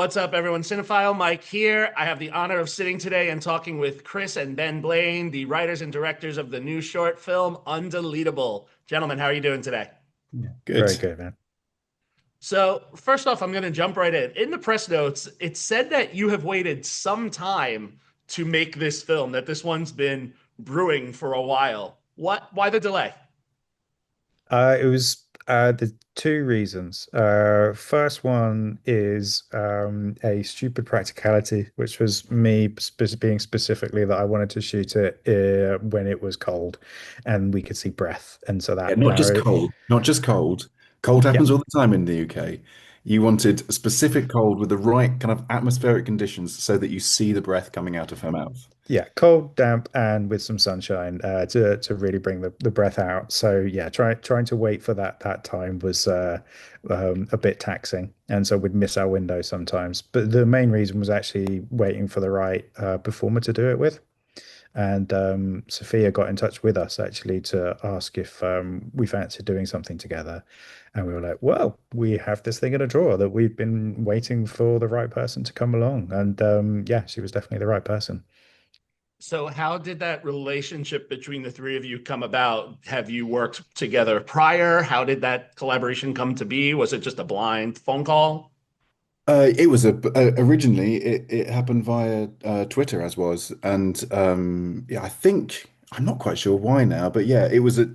what's up, everyone? Cinephile Mike here. I have the honor of sitting today and talking with Chris and Ben Blaine, the writers and directors of the new short film Undeletable. Gentlemen, how are you doing today? Yeah, very Good. good, man. So, first off, I'm going to jump right in. In the press notes, it said that you have waited some time to make this film, that this one's been brewing for a while. Why the delay? It was the two reasons. First one is a stupid practicality, which was me being specifically that I wanted to shoot it when it was cold and we could see breath, and so Yeah, that not just narrowed. cold, not just cold. Cold Yeah, happens all the time in the UK. You wanted a specific cold with the right kind of atmospheric conditions so that you see the breath coming out of her mouth. yeah, cold, damp, and with some sunshine to really bring the breath out. So yeah, trying to wait for that time was a bit taxing, and so we'd miss our window sometimes. But the main reason was actually waiting for the right performer to do it with. And Sophia got in touch with us actually to ask if we fancied doing something together. And we were like, well, we have this thing in a drawer that we've been waiting for the right person to come along. And yeah, she was definitely the right person. So, how did that relationship between the three of you come about? Have you worked together prior? How did that collaboration come to be? Was it just a blind phone call? It was originally it happened via Twitter as was, and yeah, I think I'm not quite sure why now, but yeah, it was at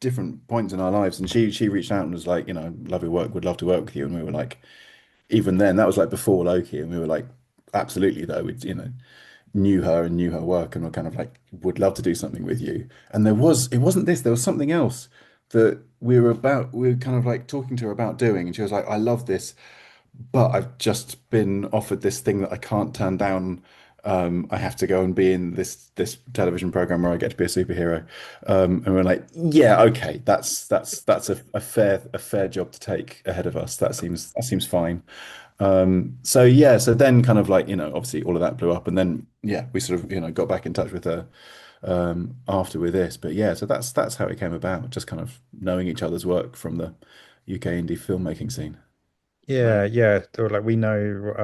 different points in our lives, and she reached out and was like, love your work, would love to work with you, and we were like, even then, that was like before Loki, and we were like, absolutely though, we knew her and knew her work, and were kind of like, would love to do something with you. And it wasn't this, there was something else that we were kind of like talking to her about doing, and she was like, I love this but I've just been offered this thing that I can't turn down. I have to go and be in this television program where I get to be a superhero. And we're like, yeah, okay, that's a fair job to take ahead of us. That seems fine. So yeah, so then kind of like, obviously all of that blew up, and then yeah, we sort of, got back in touch with her after with this. But yeah, so that's how it came about, just kind of knowing each other's work from the UK indie filmmaking scene. Yeah, Right. yeah. They were like, we know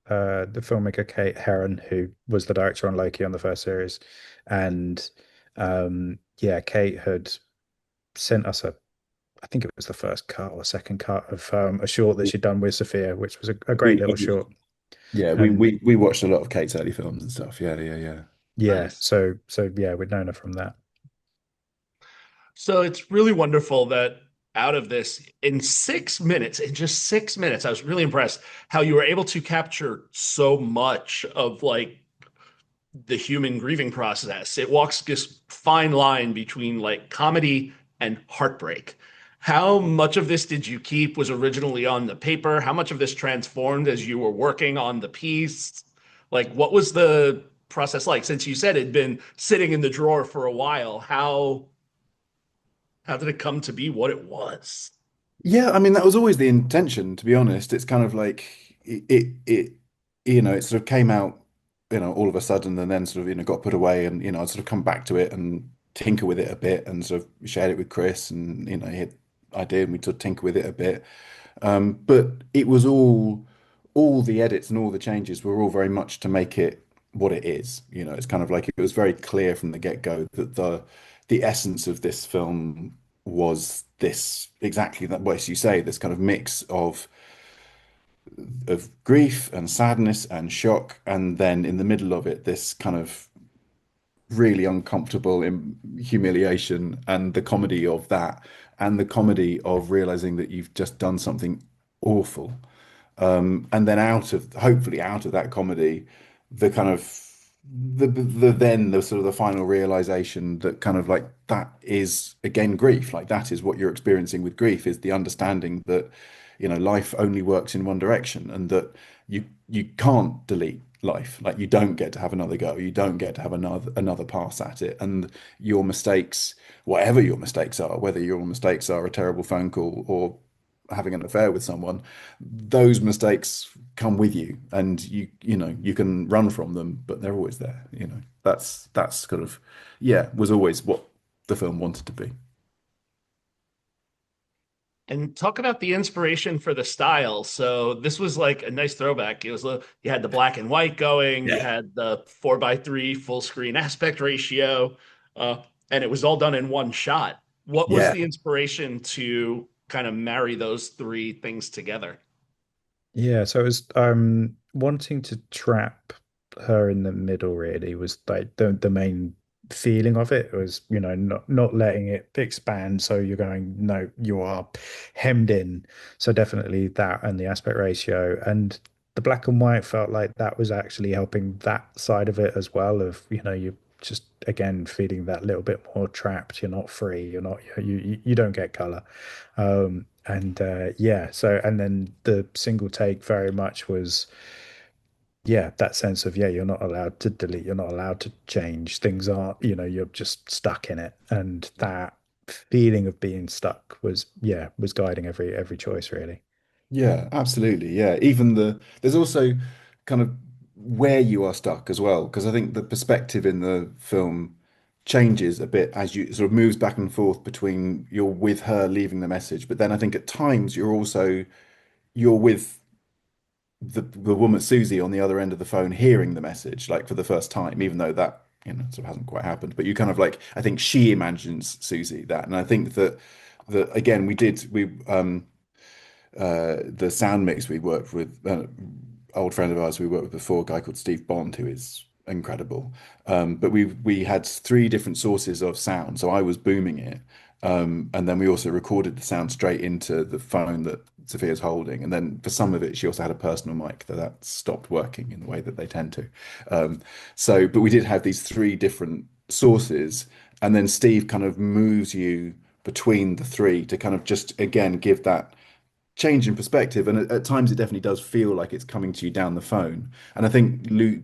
the filmmaker Kate Herron, who was the director on Loki on the first series. And yeah, Kate had sent us I think it was the first cut or second cut of a short that she'd done with Sophia, which was a great We little short. Yeah, we, And we we watched a lot of Kate's early films and stuff. Yeah, yeah, yeah. yeah, Nice. so yeah, we'd known her from that. So it's really wonderful that out of this, in 6 minutes, in just 6 minutes, I was really impressed how you were able to capture so much of like the human grieving process. It walks this fine line between like comedy and heartbreak. How much of this did you keep was originally on the paper? How much of this transformed as you were working on the piece? Like, what was the process like? Since you said it'd been sitting in the drawer for a while, how did it come to be what it was? Yeah, I mean that was always the intention, to be honest. It's kind of like it sort of came out, all of a sudden and then sort of, got put away and, I'd sort of come back to it and tinker with it a bit and sort of shared it with Chris and, I did and we sort of tinker with it a bit. But it was all the edits and all the changes were all very much to make it what it is. It's kind of like it was very clear from the get-go that the essence of this film was this exactly that what you say, this kind of mix of grief and sadness and shock, and then in the middle of it, this kind of really uncomfortable humiliation and the comedy of that, and the comedy of realizing that you've just done something awful. And then hopefully out of that comedy, the kind of the sort of the final realization that kind of like that is again grief, like that is what you're experiencing with grief, is the understanding that life only works in one direction, and that you can't delete life, like you don't get to have another go, you don't get to have another pass at it, and your mistakes, whatever your mistakes are, whether your mistakes are a terrible phone call or having an affair with someone, those mistakes come with you, and you can run from them, but they're always there. That's kind of, yeah, was always what the film wanted to be. And talk about the inspiration for the style. So this was like a nice throwback. You had the black and white going, you Yeah. had the 4:3 full screen aspect ratio, uh, and it was all done in one shot. What was Yeah. the inspiration to kind of marry those three things together? Yeah, so it was wanting to trap her in the middle really was like the main feeling of it was, not letting it expand. So you're going, no, you are hemmed in. So definitely that and the aspect ratio and the black and white felt like that was actually helping that side of it as well of, you just again feeling that little bit more trapped. You're not free. You're not you don't get color. And yeah, so and then the single take very much was yeah, that sense of yeah, you're not allowed to delete, you're not allowed to change. Things aren't, you're just stuck in it. And that feeling of being stuck was yeah, was guiding every choice really. Yeah, absolutely. Yeah. Even there's also kind of where you are stuck as well, because I think the perspective in the film changes a bit as you sort of moves back and forth between you're with her leaving the message, but then I think at times you're with the woman Susie on the other end of the phone hearing the message like for the first time, even though that sort of hasn't quite happened. But you kind of like I think she imagines Susie that, and I think that again the sound mix we worked with, old friend of ours we worked with before, a guy called Steve Bond, who is incredible. But we had three different sources of sound, so I was booming it, and then we also recorded the sound straight into the phone that Sophia's holding, and then for some of it, she also had a personal mic that stopped working in the way that they tend to. But we did have these three different sources, and then Steve kind of moves you between the three to kind of just again give that change in perspective. And at times it definitely does feel like it's coming to you down the phone. And I think Luke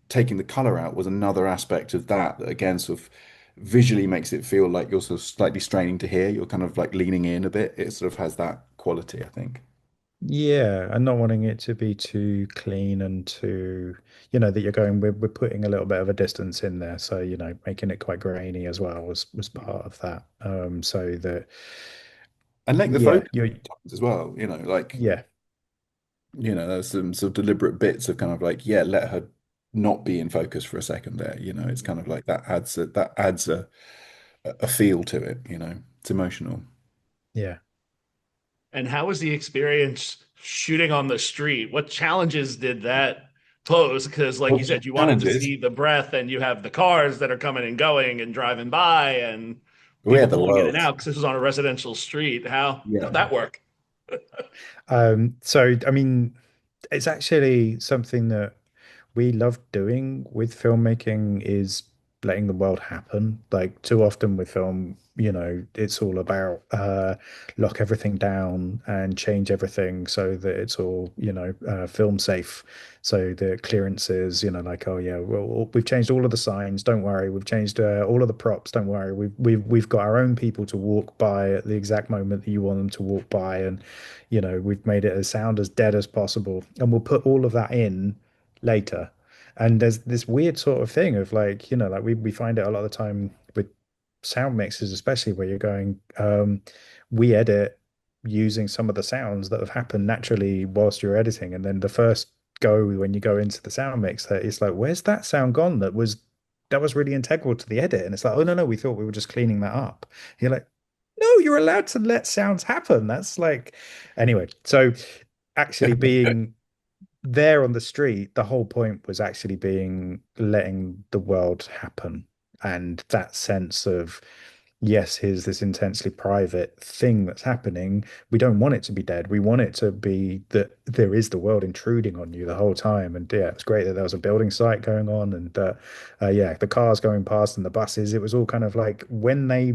taking the color out was another aspect of that, that again sort of visually makes it feel like you're sort of slightly straining to hear. You're kind of like leaning in a bit. It sort of has that quality, I think. Yeah, and not wanting it to be too clean and too, that you're going, we're putting a little bit of a distance in there. So, making it quite grainy as well was part of that. So that And like the yeah, focus as well, like, yeah, there's some sort of deliberate bits of kind of like, yeah, let her not be in focus for a second there. It's kind of like that adds a feel to it, it's emotional. yeah. And how was the experience shooting on the street? What challenges did that pose? Because, like you Well, said, you wanted to challenges. see the breath, and you have the cars that are coming and going and driving by, and We people had the pulling in and world. out because this was on a residential street. How'd Yeah. that work? So I mean, it's actually something that we love doing with filmmaking is letting the world happen. Like too often with film, it's all about lock everything down and change everything so that it's all, film safe. So the clearances, like, oh yeah, well, we've changed all of the signs. Don't worry. We've changed all of the props. Don't worry. We've got our own people to walk by at the exact moment that you want them to walk by, and we've made it as sound as dead as possible, and we'll put all of that in later. And there's this weird sort of thing of like, like we find it a lot of the time with sound mixes, especially where you're going, we edit using some of the sounds that have happened naturally whilst you're editing. And then the first go when you go into the sound mix, that it's like, where's that sound gone that was really integral to the edit? And it's like, oh no, we thought we were just cleaning that up. You're like, no, you're allowed to let sounds happen. That's like anyway, so actually being there on the street, the whole point was actually being letting the world happen. And that sense of, yes, here's this intensely private thing that's happening. We don't want it to be dead. We want it to be that there is the world intruding on you the whole time. And yeah, it's great that there was a building site going on and yeah, the cars going past and the buses. It was all kind of like when they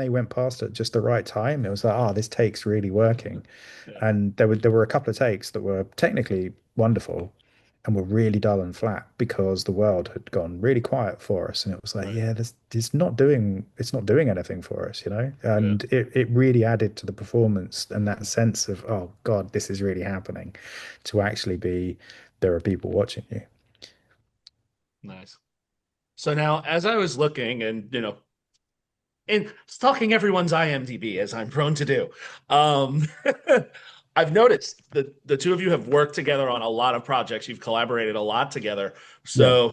went past at just the right time, it was like, oh, this take's really working. Yeah, And there were a couple of takes that were technically wonderful and were really dull and flat because the world had gone really quiet for us. And it was like, right. yeah, this it's not doing anything for us, Yeah, And it really added to the performance and that sense of, oh God, this is really happening to actually be there are people watching you. nice. So now, as I was looking, and in stalking everyone's IMDb, as I'm prone to do, um, I've noticed that the two of you have worked together on a lot of projects. You've collaborated a lot together. Yeah. So,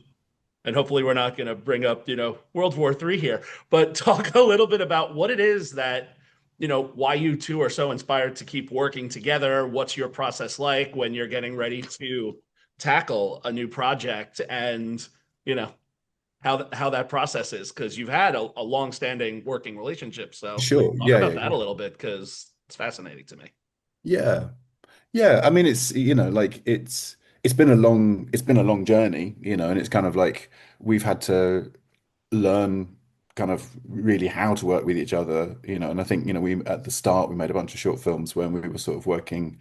and hopefully we're not going to bring up, World War III here, but talk a little bit about what it is that, why you two are so inspired to keep working together. What's your process like when you're getting ready to tackle a new project, and, you know, how that process is, because you've had a long-standing working relationship. So Sure. talk Yeah, about yeah, that yeah. a little bit, because it's fascinating to me. Yeah. Yeah, I mean it's like it's been a long journey, and it's kind of like we've had to learn kind of really how to work with each other, and I think, we at the start we made a bunch of short films when we were sort of working,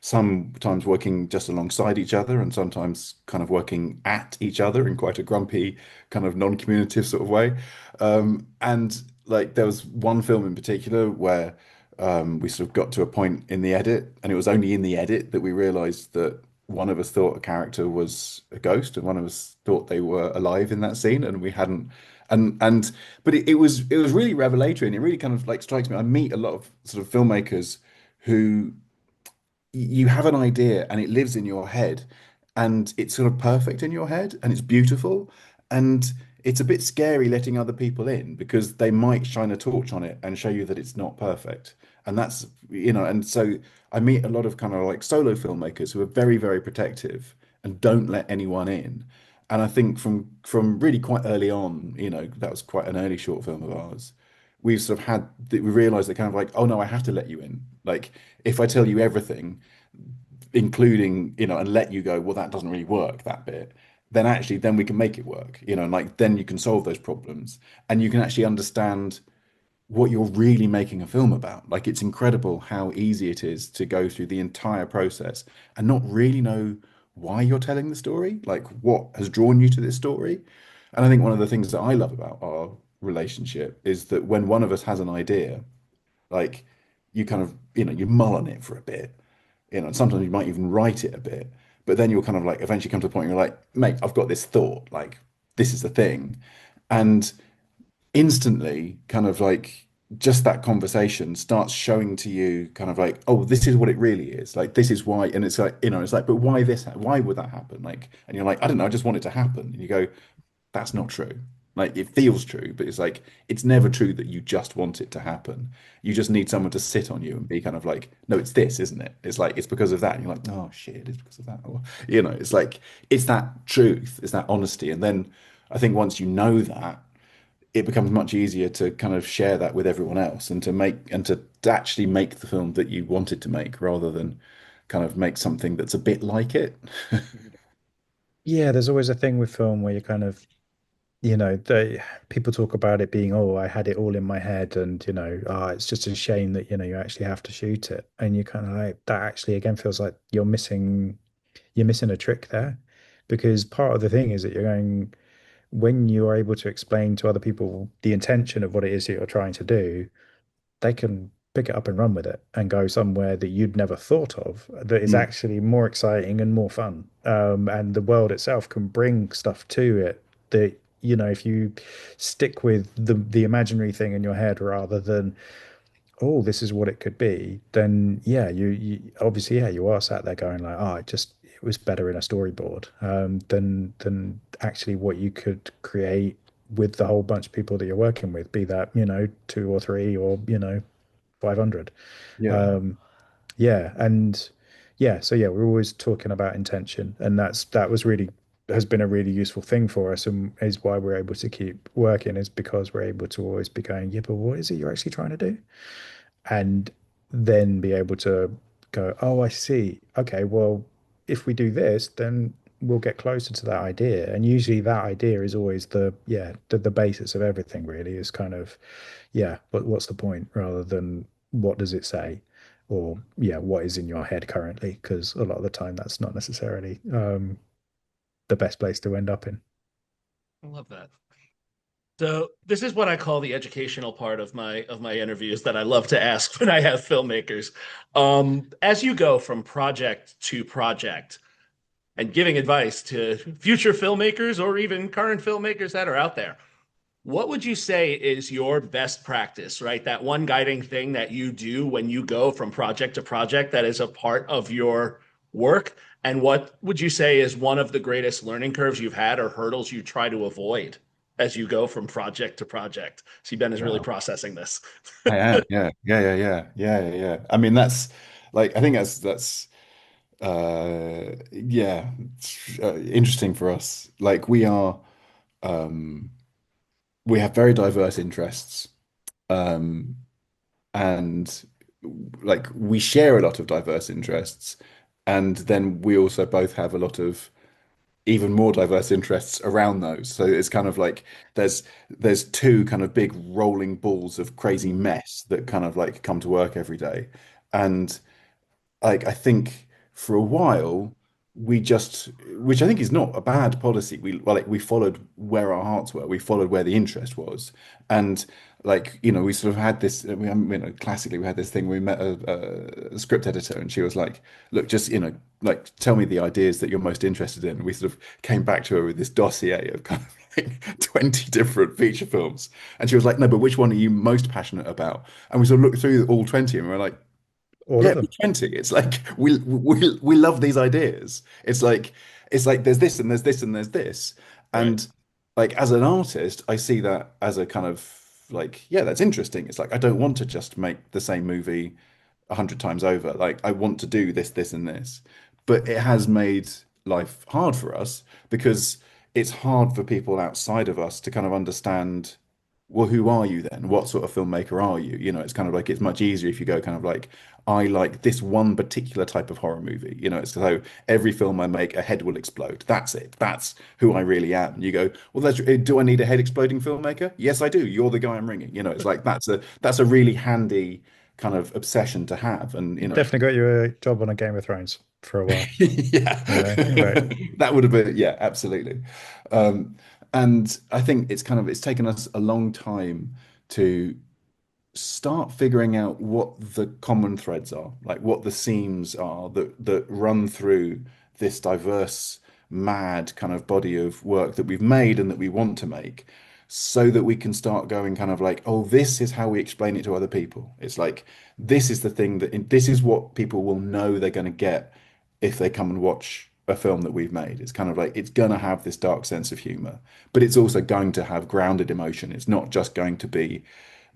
sometimes working just alongside each other and sometimes kind of working at each other in quite a grumpy kind of non-communicative sort of way. And like there was one film in particular where we sort of got to a point in the edit, and it was only in the edit that we realized that one of us thought a character was a ghost and one of us thought they were alive in that scene, and we hadn't. And but it was really revelatory, and it really kind of like strikes me. I meet a lot of sort of filmmakers who you have an idea and it lives in your head and it's sort of perfect in your head and it's beautiful, and it's a bit scary letting other people in because they might shine a torch on it and show you that it's not perfect. And that's, and so I meet a lot of kind of like solo filmmakers who are very, very protective and don't let anyone in. And I think from really quite early on, that was quite an early short film of ours. We've sort of had we realized that kind of like, oh no, I have to let you in. Like if I tell you everything, including, and let you go, well, that doesn't really work, that bit, then actually then we can make it work, and like then you can solve those problems and you can actually understand what you're really making a film about. Like it's incredible how easy it is to go through the entire process and not really know why you're telling the story, like what has drawn you to this story. And I think one of the things that I love about our relationship is that when one of us has an idea, like you kind of, you mull on it for a bit, and sometimes you might even write it a bit, but then you'll kind of like eventually come to a point where you're like, mate, I've got this thought, like this is the thing. And instantly kind of like just that conversation starts showing to you kind of like, oh, this is what it really is. Like this is why. And it's like, it's like, but why this? Why would that happen? Like, and you're like, I don't know, I just want it to happen. And you go, that's not true. Like it feels true, but it's like it's never true that you just want it to happen. You just need someone to sit on you and be kind of like, no, it's this, isn't it? It's like it's because of that. And you're like, oh shit, it's because of that. Or, it's like it's that truth, it's that honesty. And then I think once you know that, it becomes much easier to kind of share that with everyone else and to actually make the film that you wanted to make rather than kind of make something that's a bit like it. Yeah, there's always a thing with film where you kind of, they people talk about it being, oh, I had it all in my head, and it's just a shame that you actually have to shoot it, and you kind of like that actually again feels like you're missing a trick there, because part of the thing is that you're going when you're able to explain to other people the intention of what it is that you're trying to do, they can pick it up and run with it and go somewhere that you'd never thought of that is Mm. actually more exciting and more fun. And the world itself can bring stuff to it that, if you stick with the imaginary thing in your head rather than, oh, this is what it could be, then yeah, you obviously, yeah, you are sat there going like, oh, it was better in a storyboard, than actually what you could create with the whole bunch of people that you're working with, be that, two or three or, 500. Yeah. Um, yeah, and yeah, so yeah, we're always talking about intention, and that was really has been a really useful thing for us, and is why we're able to keep working, is because we're able to always be going, yeah, but what is it you're actually trying to do? And then be able to go, oh, I see. Okay, well, if we do this, then we'll get closer to that idea. And usually that idea is always the basis of everything really, is kind of, yeah, but what's the point, rather than what does it say? Or yeah, what is in your head currently? Because a lot of the time that's not necessarily the best place to end up in. I love that. So this is what I call the educational part of my interviews that I love to ask when I have filmmakers. As you go from project to project and giving advice to future filmmakers or even current filmmakers that are out there, What would you say is your best practice, right? That one guiding thing that you do when you go from project to project that is a part of your work? And what would you say is one of the greatest learning curves you've had or hurdles you try to avoid as you go from project to project? See, Ben is really Wow. processing this. I am. Yeah. Yeah. Yeah. Yeah. Yeah. Yeah. Yeah. I mean, that's like, I think that's yeah, it's, interesting for us. Like um, we have very diverse interests. Um, and like we share a lot of diverse interests. And then we also both have a lot of even more diverse interests around those. So it's kind of like there's there's two kind of big rolling balls of crazy mess that kind of like come to work every day. And like I think for a while we just, which I think is not a bad policy. We well, like we followed where our hearts were. We followed where the interest was, and like we sort of had this. Classically we had this thing. We met a script editor, and she was like, "Look, just like tell me the ideas that you're most interested in." And we sort of came back to her with this dossier of kind of like 20 different feature films, and she was like, "No, but which one are you most passionate about?" And we sort of looked through all 20, and we are like, All of yeah, them. 20. It's like we love these ideas. It's like there's this and there's this and there's this. Right. And like as an artist, I see that as a kind of like, yeah, that's interesting. It's like I don't want to just make the same movie 100 times over. Like I want to do this, this, and this. But it has made life hard for us because it's hard for people outside of us to kind of understand, well, who are you then? What sort of filmmaker are you? It's kind of like it's much easier if you go kind of like, I like this one particular type of horror movie. It's so every film I make, a head will explode. That's it. That's who I really am. And you go, well, do I need a head exploding filmmaker? Yes, I do. You're the guy I'm ringing. It's like that's a really handy kind of obsession to have. And Definitely got you a job on a Game of Thrones for a while. yeah, Right. that would have been, yeah, absolutely. Um, and I think it's taken us a long time to start figuring out what the common threads are, like what the seams are that run through this diverse, mad kind of body of work that we've made and that we want to make, so that we can start going kind of like, oh, this is how we explain it to other people. It's like this is the thing this is what people will know they're going to get if they come and watch a film that we've made. It's kind of like it's going to have this dark sense of humor, but it's also going to have grounded emotion. It's not just going to be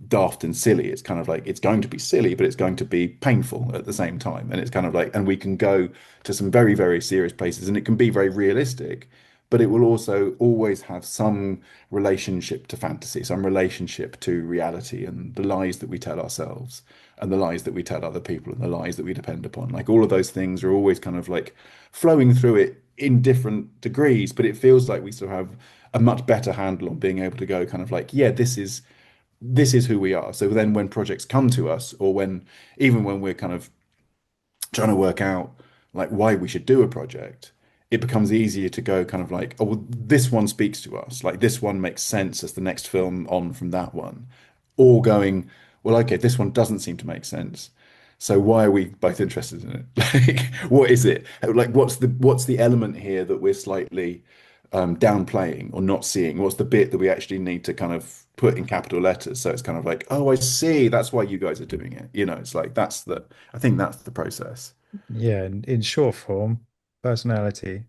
daft and silly. It's kind of like it's going to be silly, but it's going to be painful at the same time. And it's kind of like, and we can go to some very, very serious places and it can be very realistic, but it will also always have some relationship to fantasy, some relationship to reality and the lies that we tell ourselves and the lies that we tell other people and the lies that we depend upon. Like all of those things are always kind of like flowing through it in different degrees, but it feels like we still have a much better handle on being able to go kind of like, yeah, this is who we are. So then when projects come to us, or even when we're kind of trying to work out like why we should do a project, it becomes easier to go kind of like, oh, well, this one speaks to us. Like this one makes sense as the next film on from that one. Or going, well, okay, this one doesn't seem to make sense. So why are we both interested in it? Like, what is it? Like, what's the element here that we're slightly downplaying or not seeing? What's the bit that we actually need to kind of put in capital letters? So it's kind of like, oh, I see. That's why you guys are doing it. It's like I think that's the process. Yeah, in short form, personality.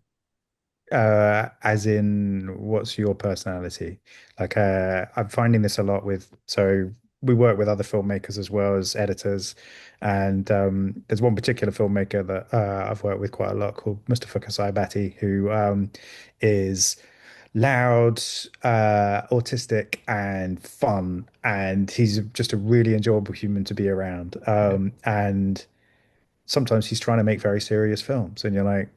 As in, what's your personality? Like, I'm finding this a lot so we work with other filmmakers as well as editors, and there's one particular filmmaker that I've worked with quite a lot called Mustafa Kasaibati, who is loud, autistic, and fun, and he's just a really enjoyable human to be around. And sometimes he's trying to make very serious films, and you're like,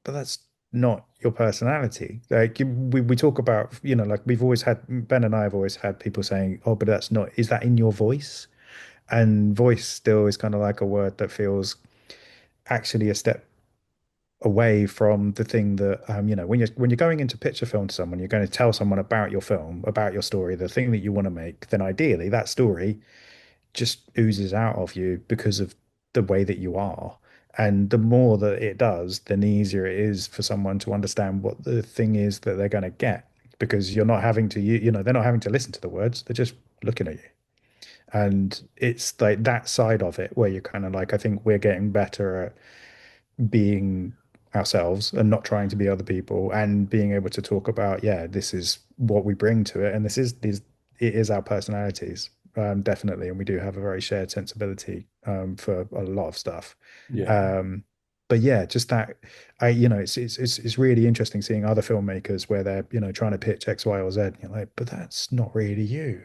but that's not your personality. Like we talk about, like we've always had, Ben and I have always had people saying, oh, but that's not, is that in your voice? And voice still is kind of like a word that feels actually a step away from the thing that when you're going into pitch a film to someone, you're going to tell someone about your film, about your story, the thing that you want to make, then ideally that story just oozes out of you because of the way that you are. And the more that it does, then the easier it is for someone to understand what the thing is that they're going to get. because you're not having to they're not having to listen to the words, they're just looking at you. And it's like that side of it where you're kind of like, I think we're getting better at being ourselves and not trying to be other people, and being able to talk about, yeah, this is what we bring to it, and it is our personalities, definitely, and we do have a very shared sensibility, for a lot of stuff. Yeah. um but yeah, just that, it's really interesting seeing other filmmakers where they're trying to pitch X, Y, or Z, and you're like, but that's not really you.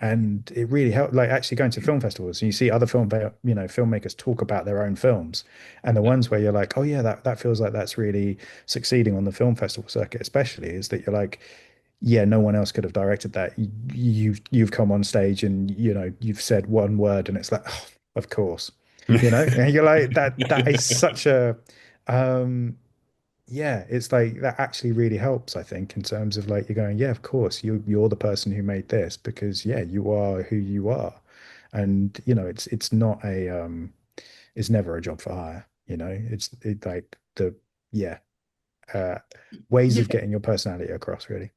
And it really helped, like actually going to film festivals and you see other filmmakers talk about their own films, and the ones where you're like, oh yeah, that feels like that's really succeeding on the film festival circuit, especially, is that you're like, yeah, no one else could have directed that. You've come on stage and you've said one word and it's like, oh, of course, and you're like, that is such a, um yeah, it's like that actually really helps, I think, in terms of like you're going, yeah, of course, you're the person who made this, because yeah, you are who you are. And it's not a it's never a job for hire, like the, yeah, uh ways Yeah. of getting your personality across, really.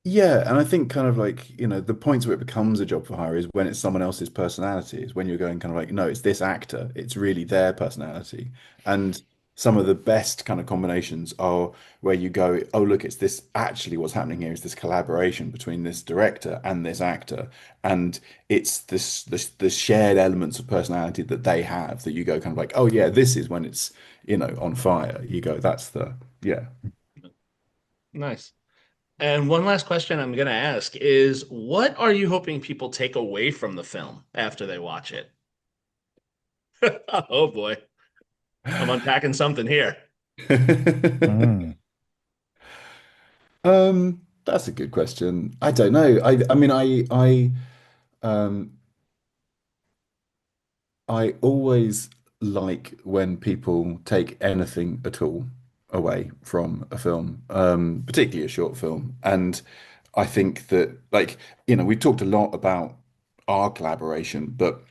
Yeah, and I think kind of like, the points where it becomes a job for hire is when it's someone else's personality, is when you're going kind of like, no, it's this actor, it's really their personality. And some of the best kind of combinations are where you go, oh, look, it's this actually what's happening here is this collaboration between this director and this actor. And it's this shared elements of personality that they have that you go kind of like, oh yeah, this is when it's, on fire. You go, that's the, yeah. Nice. And one last question I'm going to ask is, what are you hoping people take away from the film after they watch it? Oh boy, I'm unpacking something here. Mm. That's a good question. I don't know. I mean, um, I always like when people take anything at all away from a film, particularly a short film. And I think that, like, we talked a lot about our collaboration, but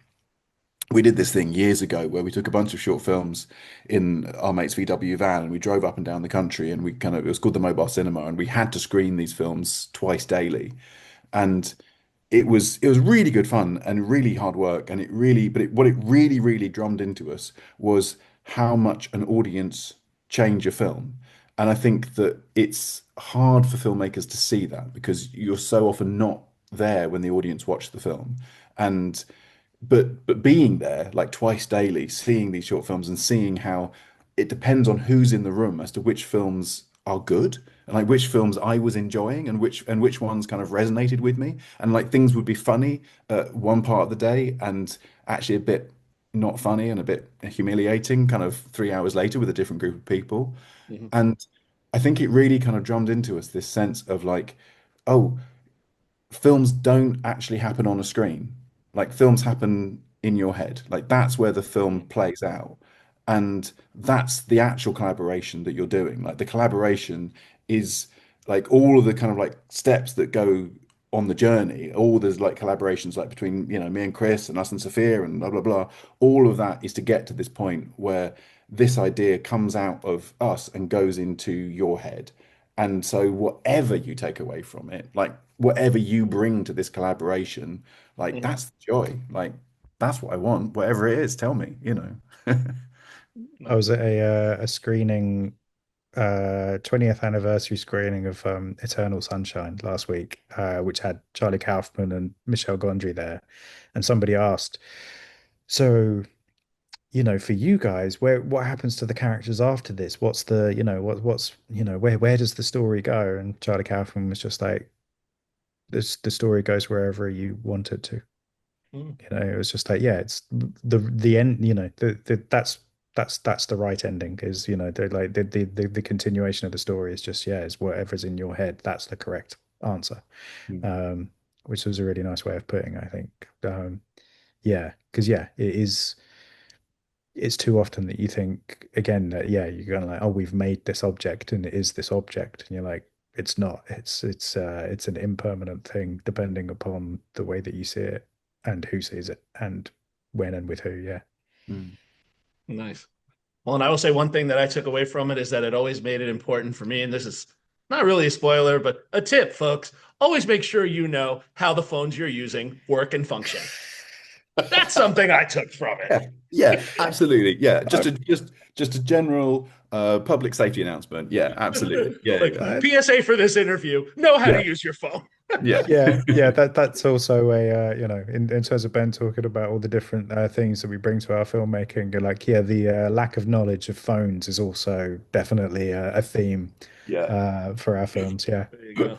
we did this thing years ago where we took a bunch of short films in our mate's VW van and we drove up and down the country, and it was called the Mobile Cinema, and we had to screen these films twice daily. And it was really good fun and really hard work, and what it really really drummed into us was how much an audience change a film. And I think that it's hard for filmmakers to see that because you're so often not there when the audience watch the film. And but being there like twice daily, seeing these short films and seeing how it depends on who's in the room as to which films are good, and like which films I was enjoying and which ones kind of resonated with me, and like things would be funny at one part of the day and actually a bit not funny and a bit humiliating kind of 3 hours later with a different group of people. Mhm. And I think it really kind of drummed into us this sense of like, oh, films don't actually happen on a screen. Like films happen in your head. Like that's where the film plays out. And that's the actual collaboration that you're doing. Like the collaboration is like all of the kind of like steps that go on the journey. All there's like collaborations like between, me and Chris and us and Sophia and blah blah blah. All of that is to get to this point where this idea comes out of us and goes into your head. And so whatever you take away from it, like whatever you bring to this collaboration, like Mhm. that's the joy. Like that's what I want. Whatever it is, tell me. I was Nice. at a screening, 20th anniversary screening of Eternal Sunshine last week, which had Charlie Kaufman and Michel Gondry there. And somebody asked, so, for you guys, what happens to the characters after this? What's the, what's, where does the story go? And Charlie Kaufman was just like, the story goes wherever you want it to. Mm. It was just like, yeah, it's the end, that's the right ending, is, the continuation of the story is just, yeah, is whatever's in your head, that's the correct answer. Um, which was a really nice way of putting, I think. Yeah, because yeah, it's too often that you think again that, yeah, you're going like, oh, we've made this object and it is this object, and you're like, it's not. It's an impermanent thing depending upon the way that you see it and who sees it and when and with who. Yeah. Mm. Nice. Well, and I will say one thing that I took away from it is that it always made it important for me, and this is Not really a spoiler, but a tip, folks. Always make sure you know how the phones you're using work and function. That's something I took from it. Yeah, yeah, absolutely. Yeah, I, just a general public safety announcement. Yeah, absolutely. Yeah, Like yeah, I, PSA for this interview, know how yeah, to use your phone. yeah, yeah, that's also a in terms of Ben talking about all the different things that we bring to our filmmaking, like the lack of knowledge of phones is also definitely a theme yeah. for our films. Yeah. There you go.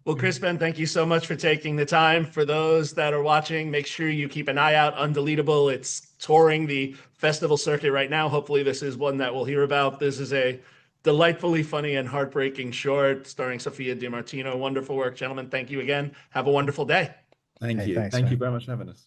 Well, Chris, Ben, thank you so much for taking the time. For those that are watching, make sure you keep an eye out. Undeletable. It's touring the festival circuit right now. Hopefully, this is one that we'll hear about. This is a delightfully funny and heartbreaking short starring Sophia Di Martino. Wonderful work, gentlemen. Thank you again. Have a wonderful day. Thank Hey, you. thanks, Thank you man. very much for having us.